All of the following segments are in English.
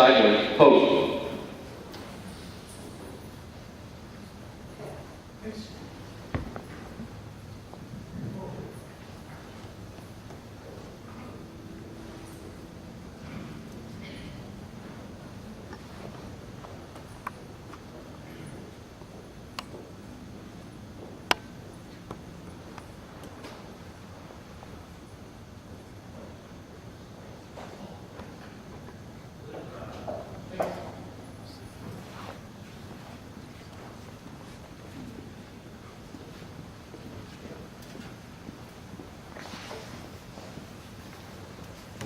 Sideways, post.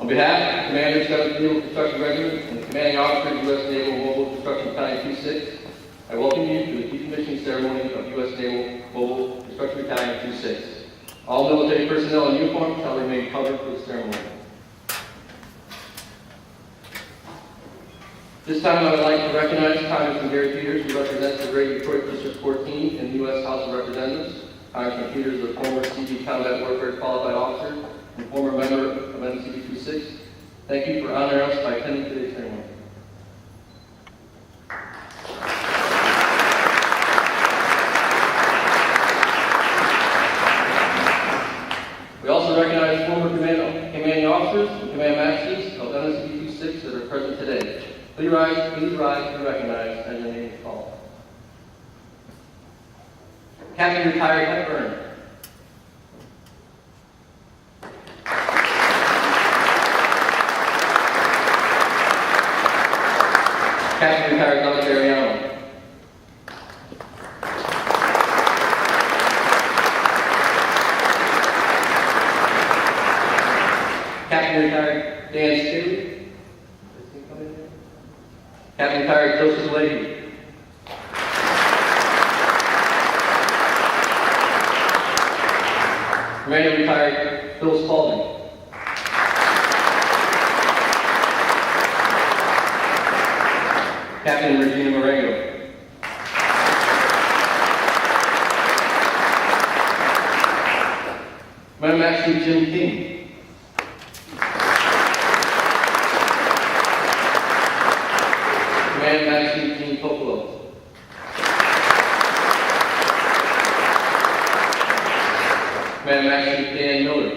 On behalf of the Commander, 7th Naval Construction Regiment, and the Commanding Officer of U.S. Naval Mobile Construction Battalion 2-6, I welcome you to the decommissioning ceremony of U.S. Naval Mobile Construction Battalion 2-6. All military personnel in uniform shall remain covered for the ceremony. This time I would like to recognize Congressman Gary Peters, who represents the Great Detroit District 14 in the U.S. House of Representatives. Congressman Peters is a former CB Combat Warfare Qualified Officer and former member of Nmcb Two Six. Thank you for honoring us by attending today's ceremony. We also recognize former commanding officers and command masters of Nmcb Two Six that are present today. Please rise and recognize as your name is called. Captain Retired Hepburn. Captain Retired Doug Ariano. Captain Retired Dan Staley. Captain Retired Joseph Leahy. Commander Retired Phil Spalding. Captain Regina Marengo. Command Master Jim King. Command Master Gene Popolo. Command Master Dan Miller.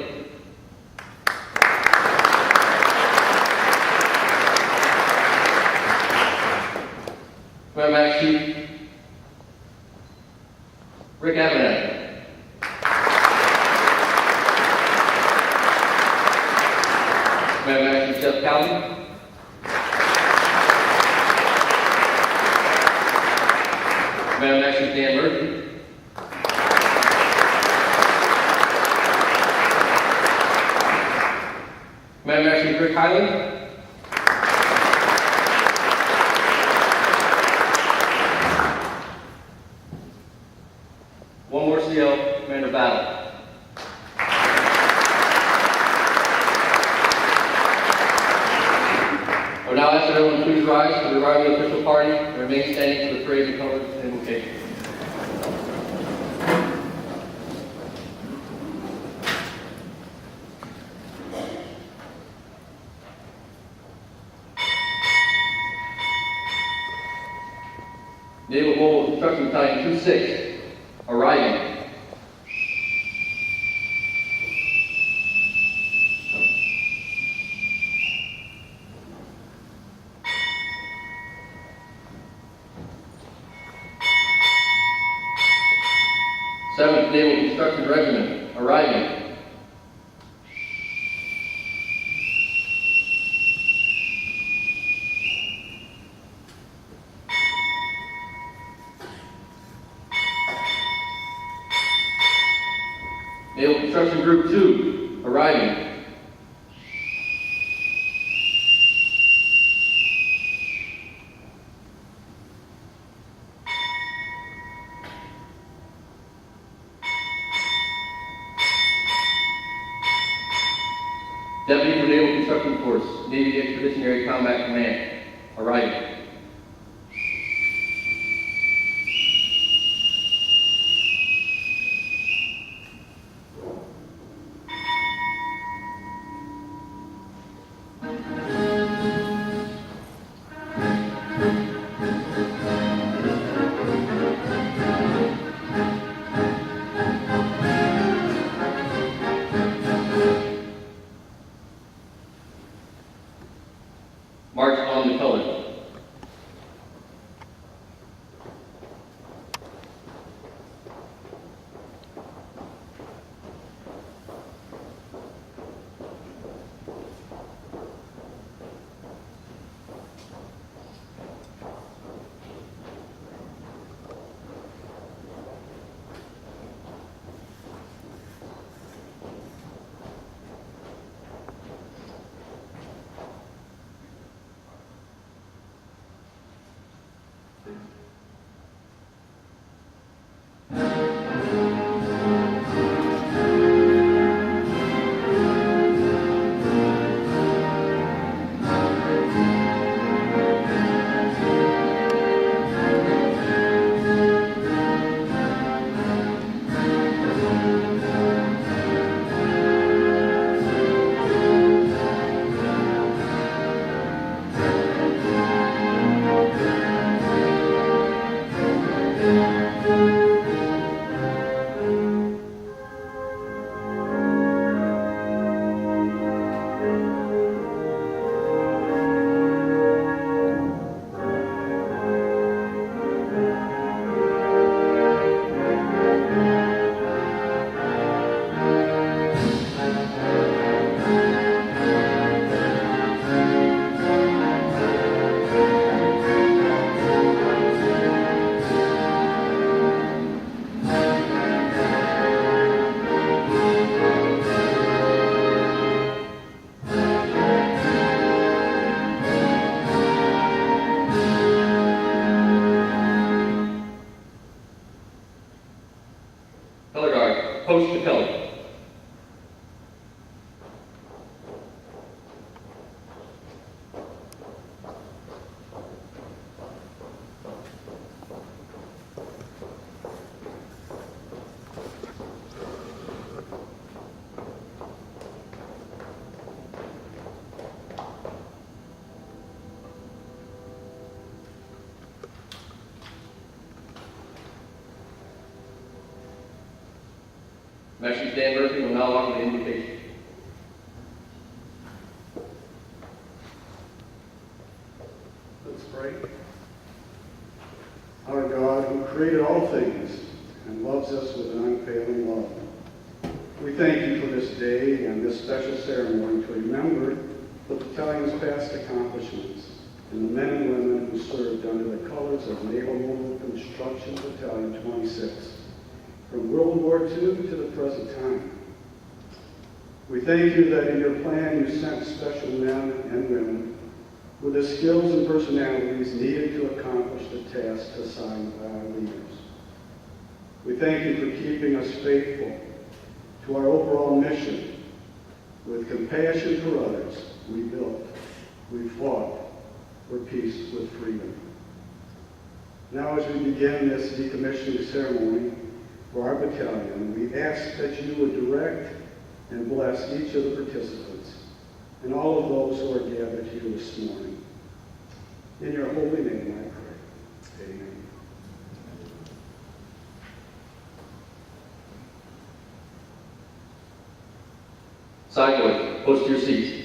Command Master Chief Rick Abernathy. Command Master Jeff Calvin. Command Master Dan Murphy. Command Master Rick Highland. One more CO, Commander Battle. I would now ask that everyone please rise for the arrival of the official party and remain standing for the parade and colors and invocation. Naval Mobile Construction Battalion 2-6, arriving. Seventh Naval Construction Regiment, arriving. Naval Construction Group 2, arriving. Deputy for Naval Construction Force, Navy Expeditionary Combat Command, arriving. Coach Capelli. Master Dan Murphy will now offer the invocation. Let's pray. Our God, who created all things and loves us with an unfailing love, we thank you for this day and this special ceremony to remember the battalion's past accomplishments and the men and women who served under the colors of Naval Mobile Construction Battalion 26. From World War II to the present time. We thank you that in your plan you sent special men and women with the skills and personalities needed to accomplish the tasks assigned by our leaders. We thank you for keeping us faithful to our overall mission. With compassion for others, we built, we fought for peace with freedom. Now as we begin this decommissioning ceremony, for our battalion, we ask that you would direct and bless each of the participants and all of those who are gathered here this morning. In your holy name I pray. Amen. Side boys, post to your seats.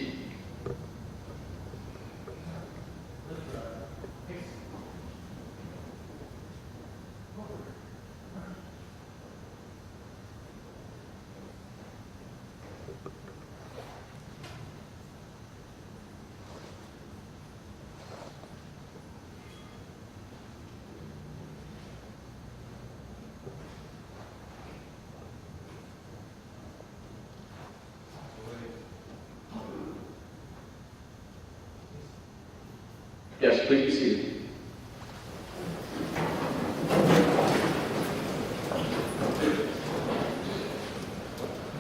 Yes, please be seated.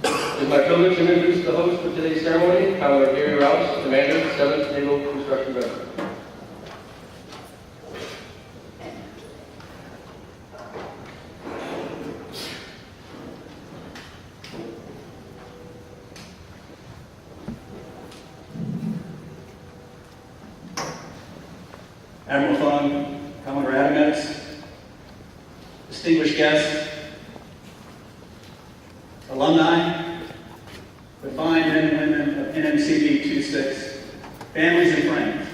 It is my privilege to introduce the host of today's ceremony, Commodore Gary Rouse, Commander, 7th Naval Construction Regiment. Admiral Fung, Commodore Adamets, distinguished guests, alumni, the fine men and women of Nmcb Two Six, families and friends.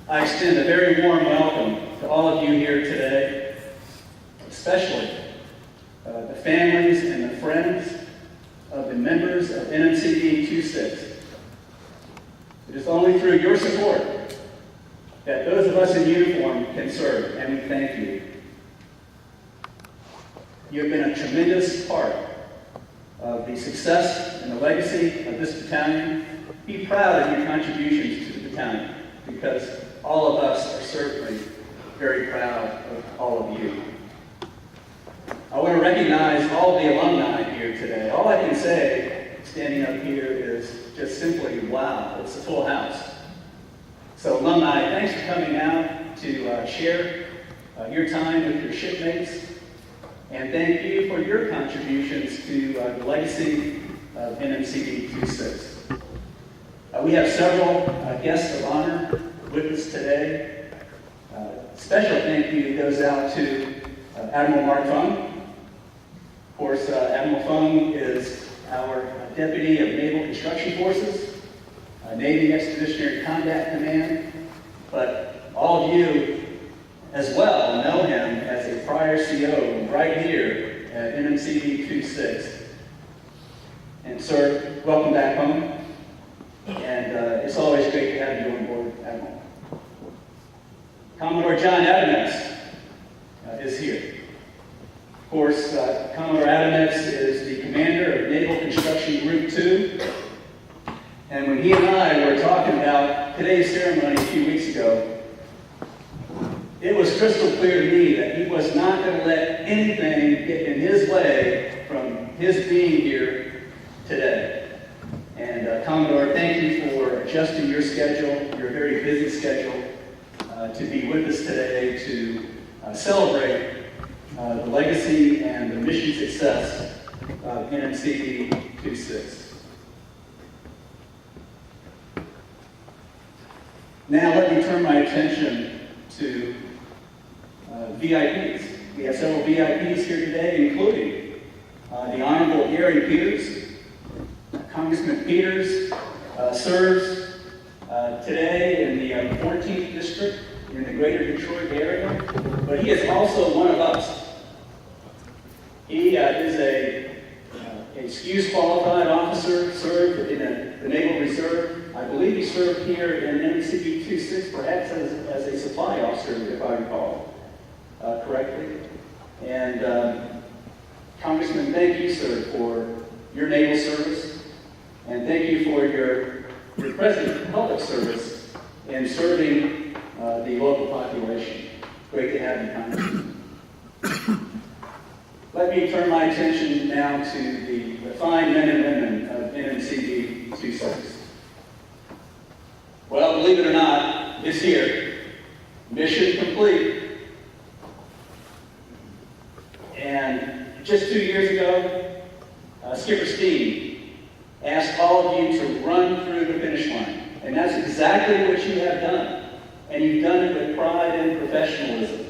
I extend a very warm welcome to all of you here today, especially the families and the friends of the members of Nmcb Two Six. It is only through your support that those of us in uniform can serve, and we thank you. You have been a tremendous part of the success and the legacy of this battalion. Be proud of your contributions to the battalion, because all of us are certainly very proud of all of you. I want to recognize all of the alumni here today. All I can say, standing up here, is just simply, wow, it's a full house. So alumni, thanks for coming out to share your time with your shipmates, and thank you for your contributions to the legacy of Nmcb Two Six. We have several guests of honor with us today. Special thank you goes out to Admiral Mark Fung. Of course, Admiral Fung is our Deputy of Naval Construction Forces, Navy Expeditionary Combat Command, but all of you as well know him as a prior CO right here at Nmcb Two Six. And sir, welcome back home, and it's always great to have you on board, Admiral. Commodore John Adamets is here. Of course, Commodore Adamets is the commander of Naval Construction Group 2. And when he and I were talking about today's ceremony a few weeks ago, it was crystal clear to me that he was not going to let anything get in his way his being here today. And Commodore, thank you for adjusting your schedule, your very busy schedule, to be with us today to celebrate the legacy and the mission success of Nmcb 26. Now let me turn my attention to VIPs. We have several VIPs here today, including the Honorable Gary Peters. Congressman Peters serves today in the 14th District in the greater Detroit area, but he is also one of us. He is a excuse qualified officer, served in the Naval Reserve. I believe he served here in Nmcb 26, perhaps as a supply officer, if I recall correctly. And Congressman, thank you, sir, for your naval service, and thank you for your present public service in serving the local population. Great to have you, Congressman. Let me turn my attention now to the fine men and women of Nmcb 26. Well, believe it or not, it's here. Mission complete. And just 2 years ago, Skipper Steve asked all of you to run through the finish line. And that's exactly what you have done. And you've done it with pride and professionalism.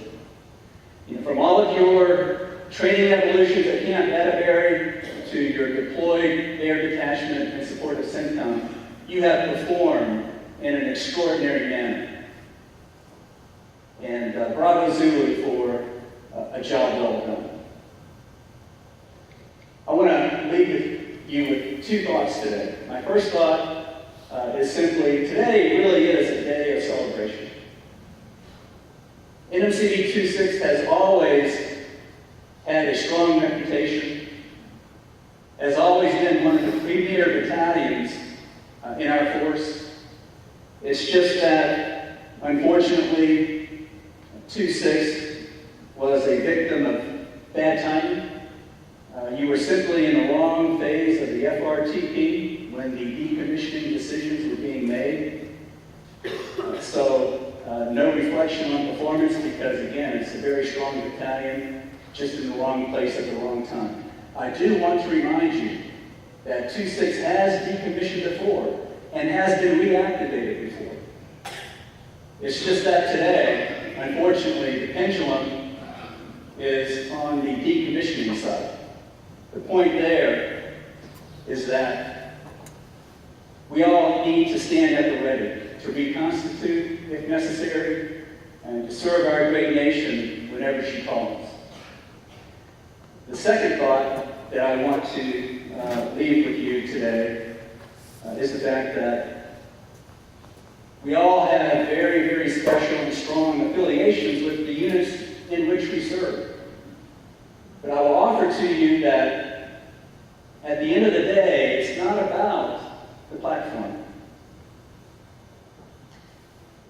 From all of your training evolutions at Camp Atterbury to your deployed air detachment in support of CENTCOM, you have performed in an extraordinary manner. And bravo Zulu for a job well done. I want to leave you with two thoughts today. My first thought is simply, today really is a day of celebration. Nmcb 26 has always had a strong reputation, has always been one of the premier battalions in our force. It's just that, unfortunately, 26 was a victim of bad timing. You were simply in the wrong phase of the FRTP when the decommissioning decisions were being made. So no reflection on performance because, again, it's a very strong battalion, just in the wrong place at the wrong time. I do want to remind you that 26 has decommissioned before and has been reactivated before. It's just that today, unfortunately, the pendulum is on the decommissioning side. The point there is that we all need to stand at the ready to reconstitute if necessary and to serve our great nation whenever she calls. The second thought that I want to leave with you today is the fact that we all have very, very special and strong affiliations with the units in which we serve. But I will offer to you that at the end of the day, it's not about the platform.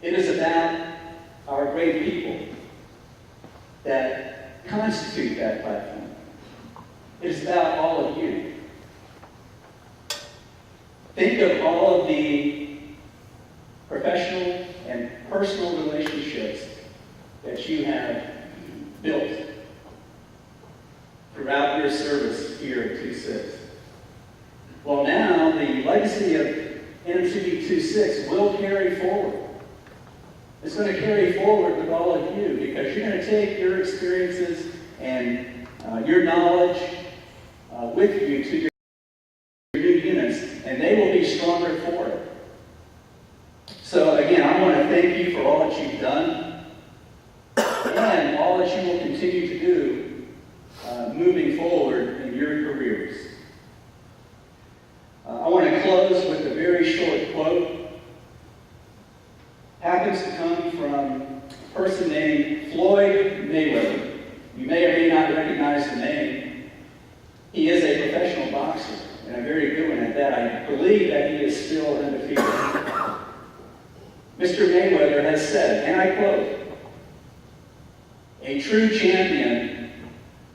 It is about our great people that constitute that platform. It is about all of you. Think of all of the professional and personal relationships that you have built throughout your service here at 26. Well, now the legacy of Nmcb 26 will carry forward. It's going to carry forward with all of you because you're going to take your experiences and your knowledge with you to your new units, and they will be stronger for it. So again, I want to thank you for all that you've done and all that you will continue to do moving forward in your careers. I want to close with a very short quote. Happens to come from a person named Floyd Mayweather. You may or may not recognize the name. He is a professional boxer, and a very good one at that. I believe that he is still undefeated. Mr. Mayweather has said, and I quote, "A true champion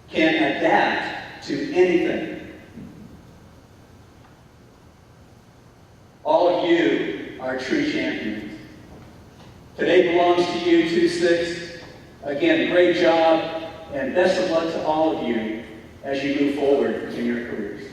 can adapt to anything our true champions. Today belongs to you, 2-6. Again, great job, and best of luck to all of you as you move forward in your careers.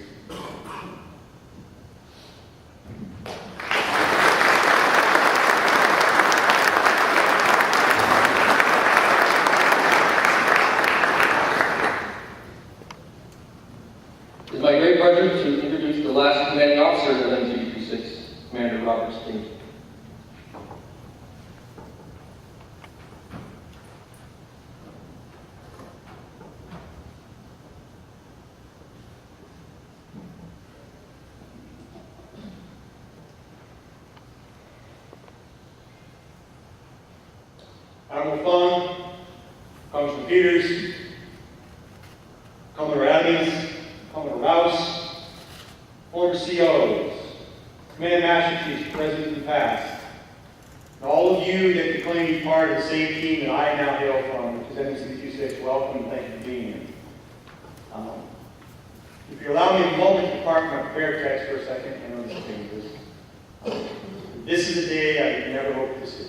It is my great pleasure to introduce the last commanding officer of Nmcb Two Six, Commander Robert Steen. Admiral Fung, Congressman Peters, Commodore Adams, Commodore Rouse, former COs, Command Master Chiefs, Presidents in the past, and all of you that can claim to be part of the same team that I now hail from, which is Nmcb Two Six, welcome and thank you for being here. If you allow me a moment to park my prayer text for a second and understand this. This is a day I never hoped to see.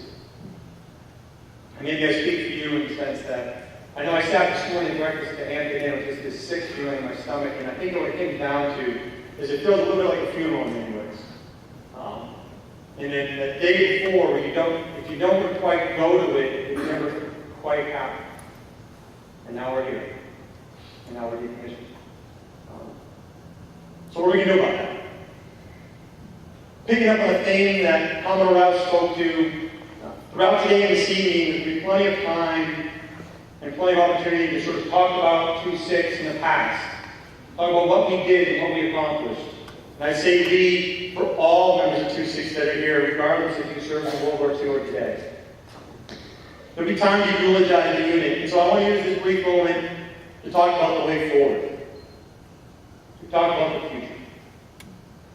And maybe I speak for you in the sense that I know I sat this morning at breakfast to Anthony with just this sick feeling in my stomach, and I think what it came down to is it feels a little bit like a funeral in many ways. And then the day before, where if you don't quite go to it, it never quite happens. And now we're here. And now we're decommissioned. So what are we going to do about that? Picking up on a theme that Commodore Rouse spoke to, throughout today and this evening, there'll be plenty of time and plenty of opportunity to sort of talk about 2-6 in the past. Talk about what we did and what we accomplished. And I say we for all members of 2-6 that are here, regardless if you served in World War II or today. There'll be time to eulogize the unit. And so I want to use this brief moment to talk about the way forward. To talk about the future.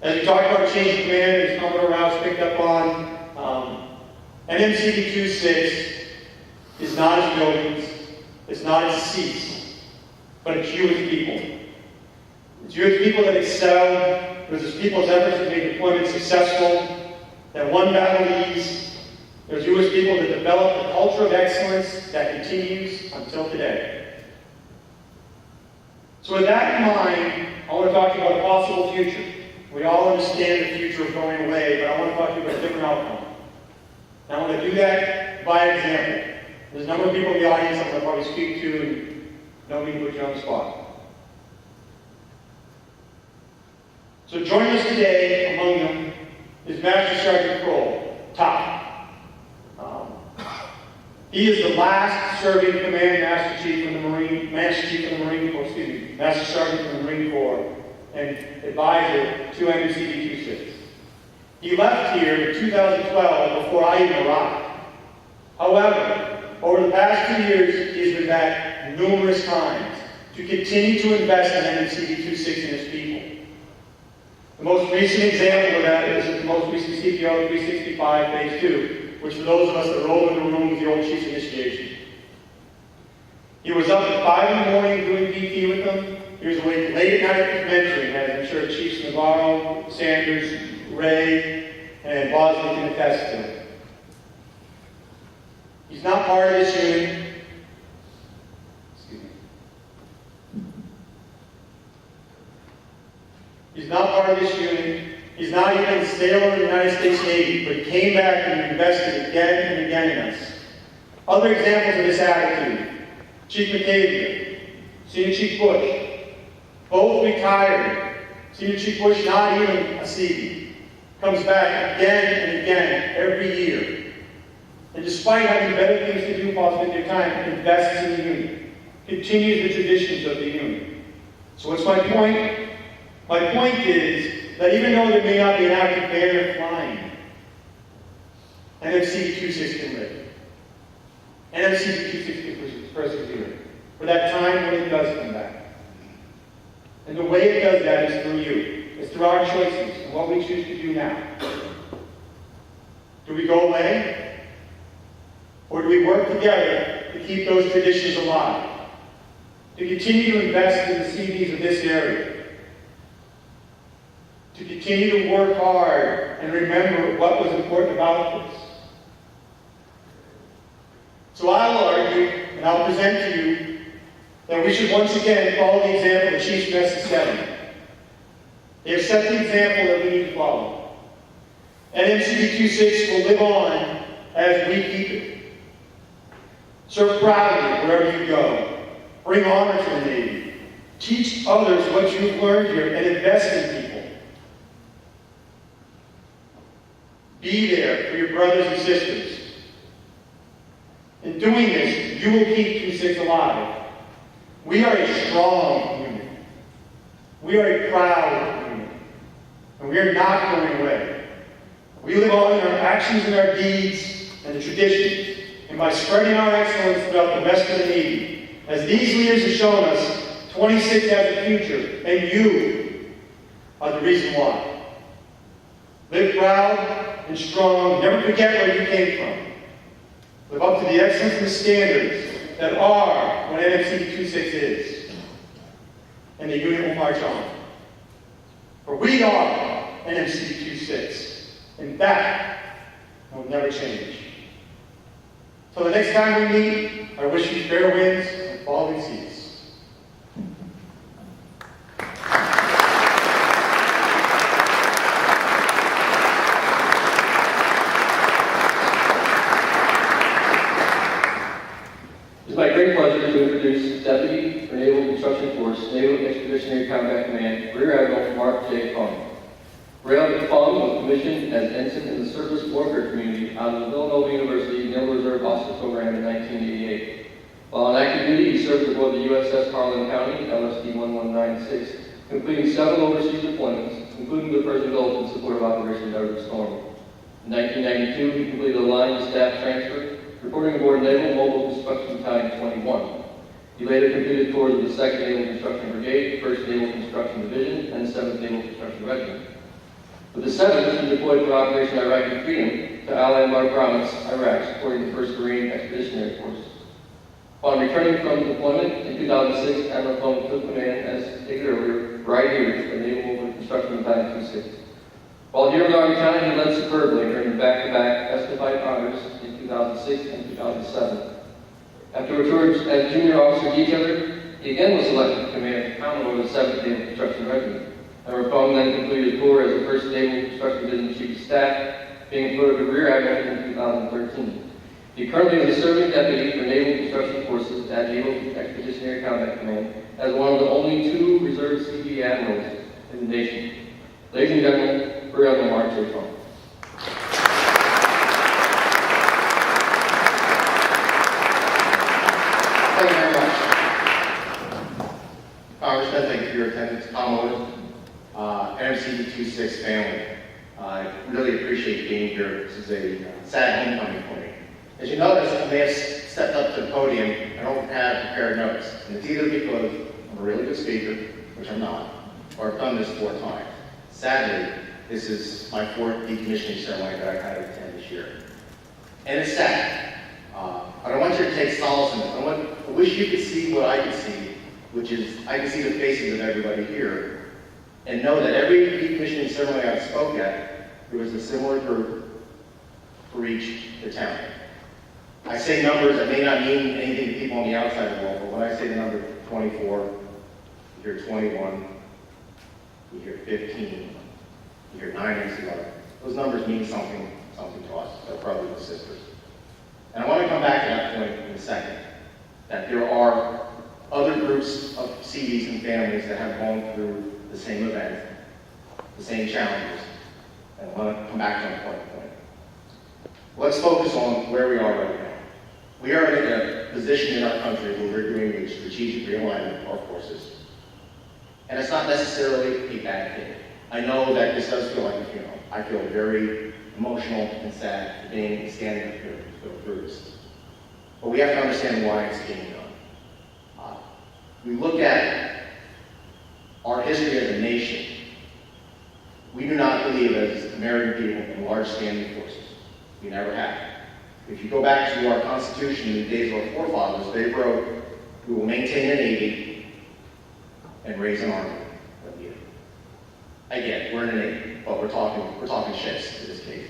As we talk about change of command, as Commodore Rouse picked up on, Nmcb 2-6 is not its buildings, it's not its seats, but it's you as people. It's you as people that excel, there's people's efforts to make deployment successful, that one battle ease. There's you as people that develop a culture of excellence that continues until today. So with that in mind, I want to talk to you about a possible future. We all understand the future of going away, but I want to talk to you about a different outcome. And I want to do that by example. There's a number of people in the audience I'm going to probably speak to and don't mean to put you on the spot. So joining us today, among them, is Master Sergeant Kroll, Top. He is the last serving Command Master Chief in the Marine, Master Sergeant in the Marine Corps, and advisor to Nmcb 2-6. He left here in 2012 before I even arrived. However, over the past 2 years, he has been back numerous times to continue to invest in Nmcb 2-6 and his people. The most recent example of that is the most recent CPO 365 Phase 2, which for those of us that roll in the room was the old Chief's initiation. He was up at 5 in the morning doing PT with them. He was awake late at night mentoring, as I'm sure Chiefs Navarro, Sanders, Ray, and Bosley can attest to. He's not part of this unit. Excuse me. He's not part of this unit. He's not even a sailor in the United States Navy, but he came back and invested again and again in us. Other examples of this attitude: Chief Batavia, Senior Chief Bush, both retired. Senior Chief Bush, not even a Seabee, comes back again and again every year. And despite having better things to do while spending their time, invests in the unit, continues the traditions of the unit. So what's my point? My point is that even though there may not be an active banner flying, Nmcb 2-6 can live. Nmcb 2-6 can persevere for that time when it does come back. And the way it does that is through you. It's through our choices and what we choose to do now. Do we go away? Or do we work together to keep those traditions alive? To continue to invest in the CVs of this area? to continue to work hard and remember what was important about this. So I'll argue, and I'll present to you, that we should once again follow the example of Chiefs Message 7. They have set the example that we need to follow. Nmcb 26 will live on as we keep it. Serve proudly wherever you go. Bring honor to the Navy. Teach others what you've learned here and invest in people. Be there for your brothers and sisters. In doing this, you will keep 26 alive. We are a strong unit. We are a proud unit. And we are not going away. We live on in our actions and our deeds and the traditions, and by spreading our excellence throughout the rest of the Navy. As these leaders have shown us, 26 has a future, and you are the reason why. Live proud and strong. Never forget where you came from. Live up to the excellence and the standards that are what Nmcb 26 is. And the unit will march on. For we are Nmcb 26, and that will never change. Till the next time we meet, I wish you fair winds and falling seas. It's my great pleasure to introduce Deputy for Naval Construction Force, Naval Expeditionary Combat Command, Rear Admiral Mark J. Fung. Rear Admiral Fung was commissioned as ensign in the Surface Warfare Community out of the Villanova University Naval Reserve Officer Program in 1988. While on active duty, he served aboard the USS Harlan County, LSD 1196, completing several overseas deployments, including the Persian Gulf in support of Operation Desert Storm. In 1992, he completed a line staff transfer, reporting aboard Naval Mobile Construction Battalion 21. He later completed tours of the 2nd Naval Construction Brigade, 1st Naval Construction Division, and the 7th Naval Construction Regiment. With the 7th, he deployed for Operation Iraqi Freedom to Al Anbar Province, Iraq, supporting the 1st Marine Expeditionary Force. Upon returning from deployment in 2006, Admiral Fung took command, as stated earlier, right here at Naval Mobile Construction Battalion 26. While here in the Army Battalion, he led superbly during the back-to-back Estified honors in 2006 and 2007. After a tour as junior officer detailer, he again was selected to command Commodore of the 7th Naval Construction Regiment. Admiral Fung then completed a tour as the 1st Naval Construction Division Chief of Staff, being promoted to Rear Admiral in 2013. He currently is a serving deputy for Naval Construction Forces at Naval Expeditionary Combat Command as one of the only 2 reserve CB admirals in the nation. Ladies and gentlemen, Rear Admiral Mark J. Fung. Thank you very much. Congressman, thank you for your attendance. Commodore, Nmcb 2 Six family. I really appreciate being here. This is a sad homecoming for me. As you notice, I may have stepped up to the podium. I don't have prepared notes. And it's either because I'm a really good speaker, which I'm not, or I've done this 4 times. Sadly, this is my 4th decommissioning ceremony that I've had to attend this year. And it's sad. But I want you to take solace in this. I wish you could see what I can see, which is I can see the faces of everybody here, and know that every decommissioning ceremony I spoke at, there was a similar group for each battalion. I say numbers that may not mean anything to people on the outside of the wall, but when I say the number 24, you hear 21, you hear 15, you hear 9 and 11. Those numbers mean something to us, our brothers and sisters. And I want to come back to that point in a second, that there are other groups of CVs and families that have gone through the same event, the same challenges, and I want to come back to that point. Let's focus on where we are right now. We are in a position in our country where we're doing a strategic realignment of our forces. And it's not necessarily a bad thing. I know that this does feel like a funeral. I feel very emotional and sad being standing up here to go through this. But we have to understand why it's being done. We look at our history as a nation. We do not believe as American people in large standing forces. We never have. If you go back to our Constitution in the days of our forefathers, they wrote, we will maintain a Navy and raise an Army. Again, we're 108, but we're talking shifts in this case.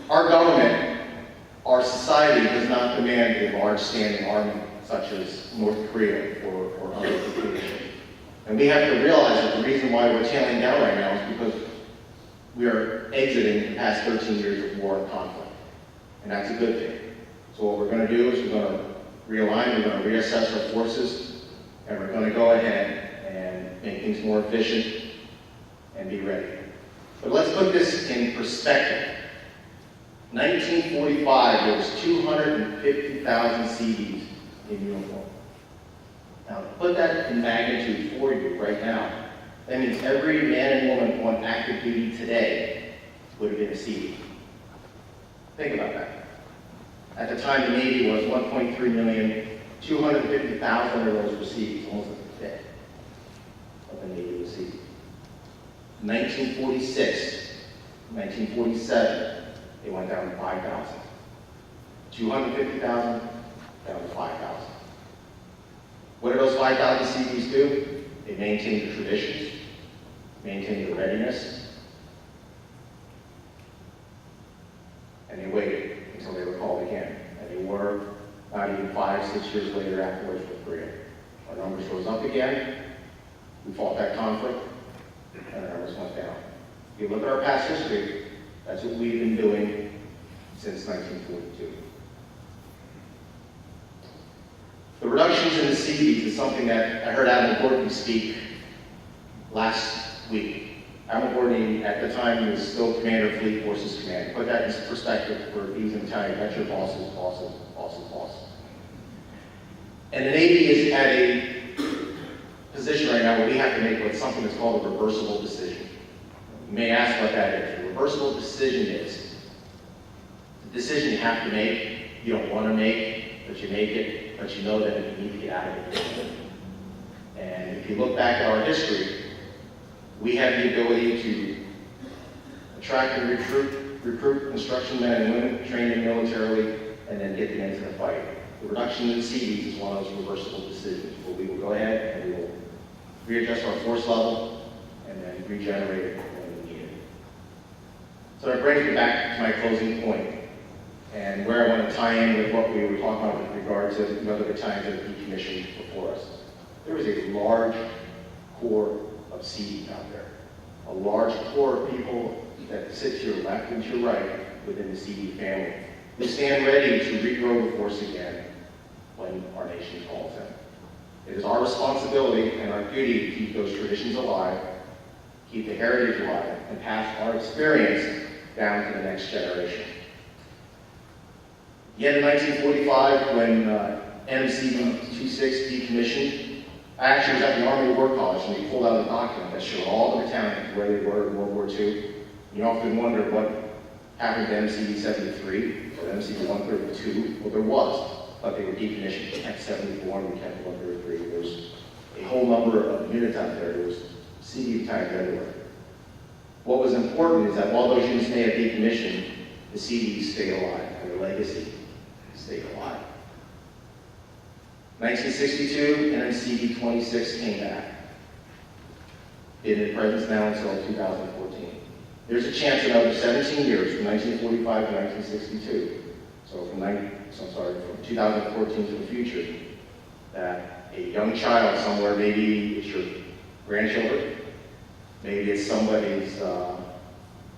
Our government, our society does not demand a large standing army such as North Korea or other nations. And we have to realize that the reason why we're tailing down right now is because we are exiting the past 13 years of war and conflict. And that's a good thing. So what we're going to do is we're going to realign, we're going to reassess our forces, and we're going to go ahead and make things more efficient and be ready. But let's put this in perspective. 1945, there was 250,000 CDs in uniform. Now, to put that in magnitude for you right now, that means every man and woman on active duty today would have been a CD. Think about that. At the time, the Navy was 1.3 million, 250,000 of those were CDs, almost a fifth of the Navy was CDs. 1946, 1947, they went down to 5,000. 250,000, down to 5,000. What do those 5,000 CDs do? They maintain the traditions, maintain the readiness, and they waited until they were called again. And they were not even 5, 6 years later afterwards with Korea. Our numbers rose up again. We fought that conflict, and our numbers went down. If you look at our past history, that's what we've been doing since 1942. The reductions in the CDs is something that I heard Admiral Courtney speak last week. Admiral Courtney, at the time, was still Commander of Fleet Forces Command. Put that in perspective for these in Italian, that's your boss's boss's boss's boss. And the Navy is at a position right now where we have to make what's something that's called a reversible decision. You may ask what that is. The reversible decision is the decision you have to make, you don't want to make, but you make it, but you know that you need to get out of it. And if you look back at our history, we have the ability to attract and recruit instruction men and women, train them militarily, and then get them into the fight. The reduction in the CDs is one of those reversible decisions where we will go ahead and we will readjust our force level and then regenerate it when we need it. So that brings me back to my closing point and where I want to tie in with what we were talking about with regard to the other battalions that have decommissioned before us. There is a large core of CDs out there. A large core of people that sit to your left and to your right within the CD family. We stand ready to regrow the force again when our nation calls them. It is our responsibility and our duty to keep those traditions alive, keep the heritage alive, and pass our experience down to the next generation. Yet in 1945, when Nmcb Two Six decommissioned, I actually was at the Army War College and we pulled out a document that showed all the battalions where they were in World War II. You often wonder what happened to Nmcb 73 or Nmcb 132. Well, there was, but they were decommissioned. We kept 74 and we kept 133. There was a whole number of units out there. There was CD battalions everywhere. What was important is that while those units may have decommissioned, the CDs stayed alive and their legacy stayed alive. 1962, Nmcb 26 came back. It in presence now until 2014. There's a chance another 17 years, from 1945 to 1962, so from 2014 to the future, that a young child somewhere, maybe it's your grandchildren, maybe it's somebody's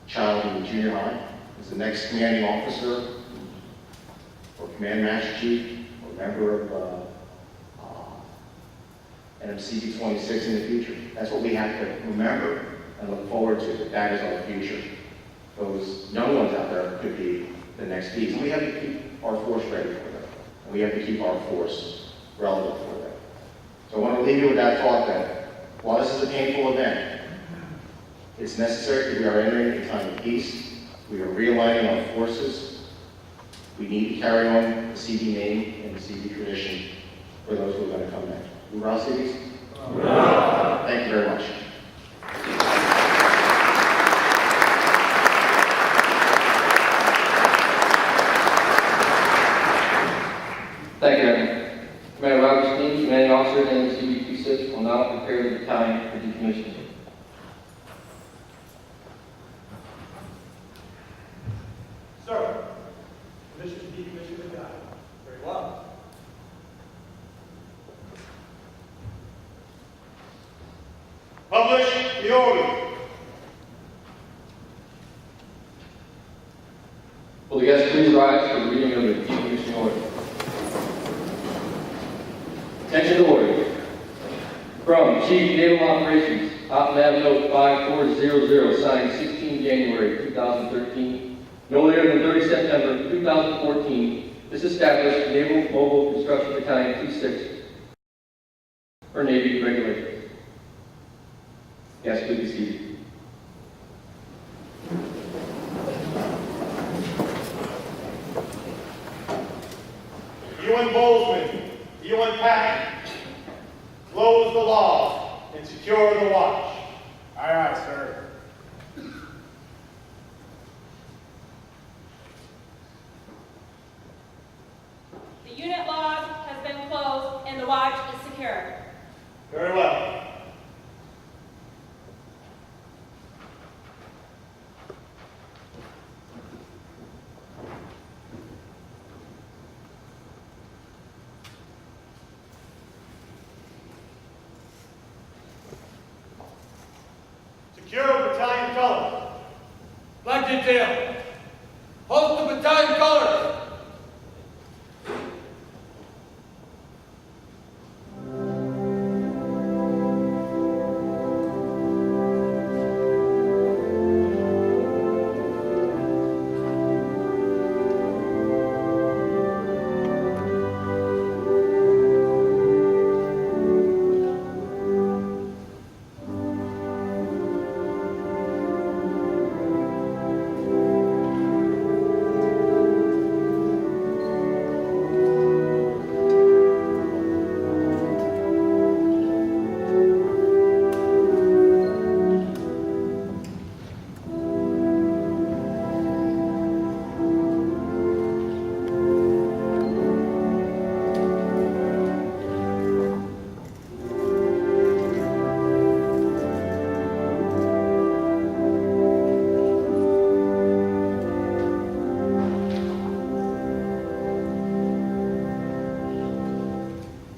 child in the junior high, is the next commanding officer, or command master chief, or member of Nmcb 26 in the future. That's what we have to remember and look forward to, that is our future. Those young ones out there could be the next piece. And we have to keep our force ready for them. And we have to keep our force relevant for them. So I want to leave you with that thought that while this is a painful event, it's necessary because we are entering a time of peace. We are realigning our forces. We need to carry on the CD name and the CD tradition for those who are going to come next. Hoorah, CDs? Hoorah! Thank you very much. Thank you, Aaron. Commander Robert Steen, commanding officer at Nmcb 26, will now prepare the battalion for decommissioning. Publish the order. Will the guests please rise for the reading of the decommissioning order? Attention to order. From Chief Naval Operations, Op-Nav Note 5400, signed 16 January 2013, no later than 30 September 2014, this established Naval Mobile Construction Battalion 2-6 for Navy regulations. Yes, please be seated. UN Bolzmann, UN Patton, close the log and secure the watch. Aye, aye, sir. The unit log has been closed and the watch is secure. Very well. Secure battalion colors. Flag detail. Hold the battalion colors.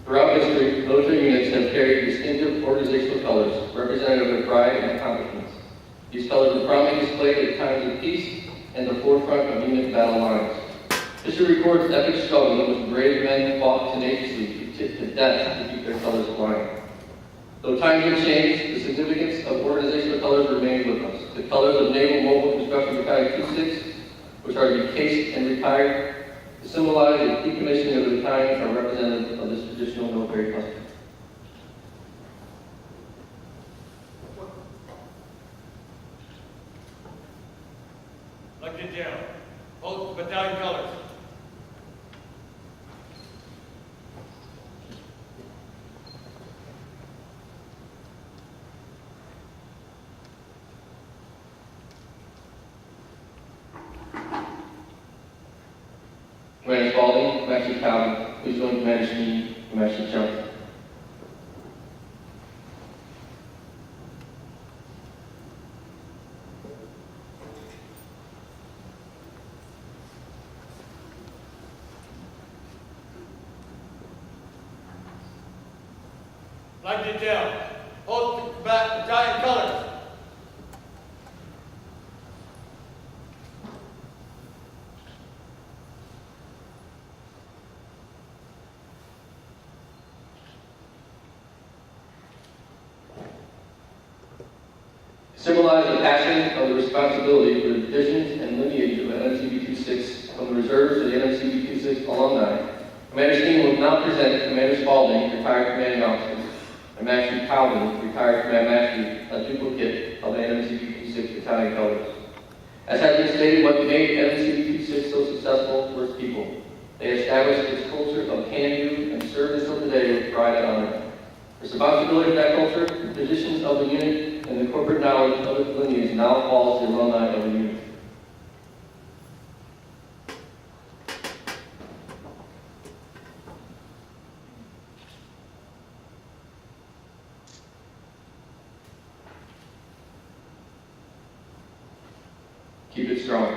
Throughout history, military units have carried distinctive organizational colors representative of their pride and accomplishments. These colors are prominently displayed at times of peace and the forefront of unit battle lines. History records epic struggle in which brave men fought tenaciously to death to keep their colors flying. Though times have changed, the significance of organizational colors remains with us. The colors of Naval Mobile Construction Battalion 2-6, which are decased and retired, to symbolize the decommissioning of the battalion, are representative of this traditional military custom. Flag detail. Hold the battalion colors. Commander Spalding, Commander Calvin, please join Commander Sneed, Commander Johnson. Flag detail. Hold the battalion colors. Symbolize the passion of the responsibility for the traditions and lineage of Nmcb 2-6 from the reserves to the Nmcb 2-6 alumni. Commander Steen will now present Commander Spalding, retired commanding officer, and Master Calvin, retired command master, a duplicate of the Nmcb 2-6 battalion colors. As has been stated, what made Nmcb 2-6 so successful were its people. They established its culture of can-do and served until today with pride and honor. The responsibility of that culture, the traditions of the unit, and the corporate knowledge of its lineage now falls to the alumni of the unit. Keep it strong.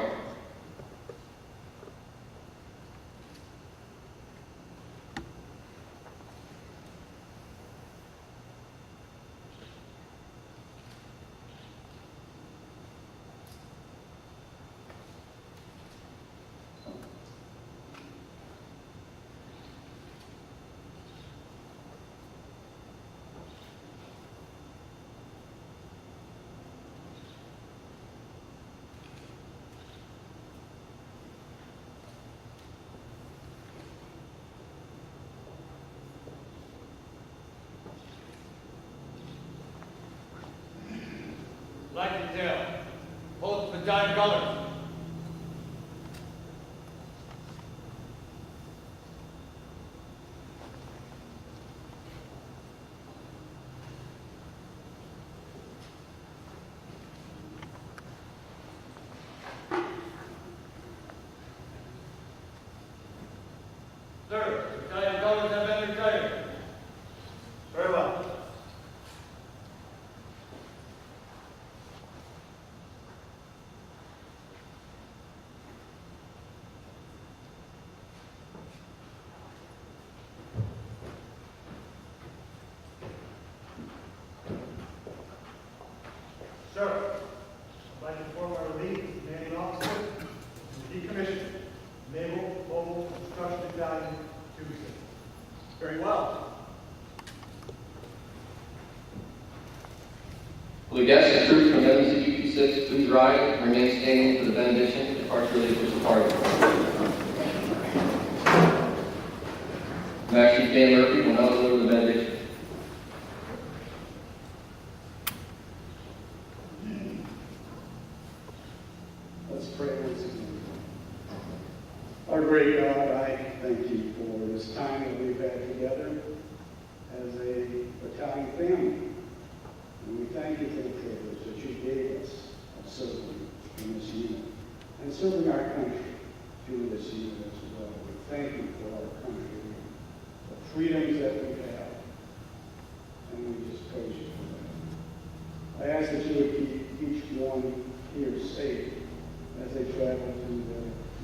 light detail. Hold the battalion colors. Sir, battalion colors have been retired. Very well. Sir, I'd like to inform our lead commanding officer of the Decommissioning Naval Mobile Construction Battalion 2 Six. Very well. Will the guests and troops from Nmcb Two Six please rise and remain standing for the benediction and departure of the official party. Master Chief Dan Murphy will now deliver the benediction. Let's pray once again. Our great God, I thank you for this time that we've had together as a battalion family. And we thank you for the privilege that you gave us of serving in this unit and serving our country through this unit as well. We thank you for our country, the freedoms that we have, and we just praise you for that. I ask that you would keep each one here safe as they travel to the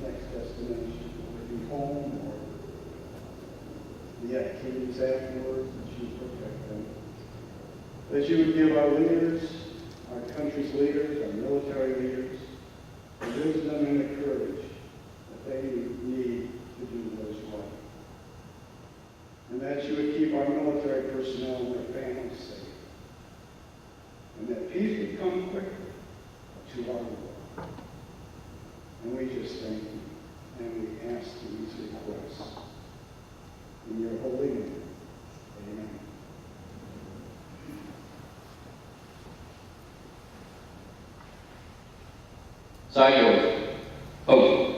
next destination, whether it be home or the activities afterwards, that you protect them. That you would give our leaders, our country's leaders, our military leaders, the wisdom and the courage that they need to do what is right. And that you would keep our military personnel and their families safe. And that peace would come quickly to our world. And we just thank you, and we ask these requests. In your holy name, amen. Side doors. Post.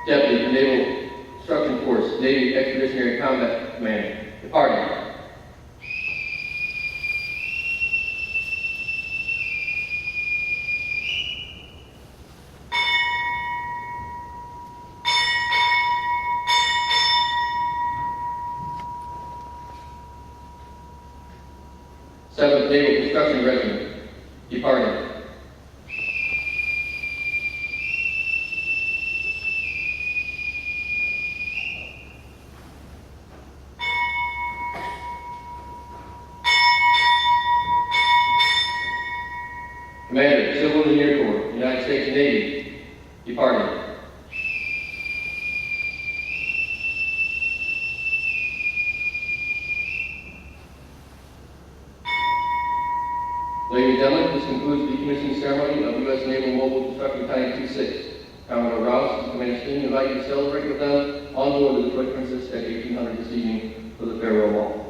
Deputy for Naval Instruction Force, Navy Expeditionary Combat Command, departing. Seventh Naval Construction Regiment, departing. Commander, Civil Engineer Corps, United States Navy, departing. Ladies and gentlemen, this concludes the decommissioning ceremony of U.S. Naval Mobile Construction Battalion 2-6. Commodore Rouse and Commander Steen invite you to celebrate with them on board the Detroit Princess at 1800 this evening for the farewell ball.